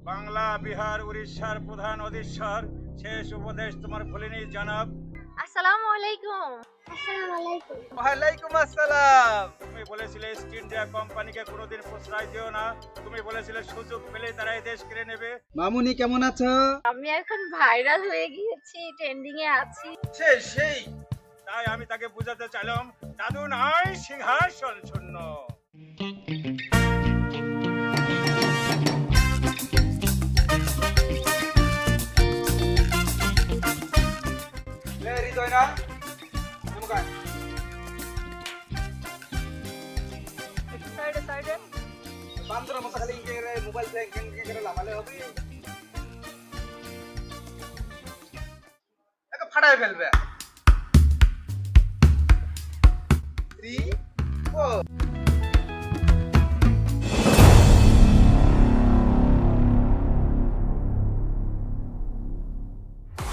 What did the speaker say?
বাংলা, বিহার, উড়িষ্যার প্রধান অধীশ্বর, শেষ উপদেশ তোমার ভুলিনি জনাব। আসসালামু আলাইকুম। আসসালামু আলাইকুম। ওয়ালাইকুম আসসালাম। তুমি বলেছিলে ইস্ট ইন্ডিয়া কোম্পানিকে কোনোদিন প্রশ্রয় দিও না। তুমি বলেছিলে সুযোগ পেলেই তারা এই দেশ কেড়ে নেবে। মামুনি কেমন আছো? আমি এখন ভাইরাল হয়ে গিয়েছি, ট্রেন্ডিং এ আছি। সেই তাই আমি তাকে বুঝাতে চাইলাম, দাদু নাই, সিংহাসন শূন্য। হৃদয় না নমস্কার। সাইডে সাইডে বান্দর মতো খালি মোবাইল করে লাভালে হবে, একে ফাটায় ফেলবে। 3 4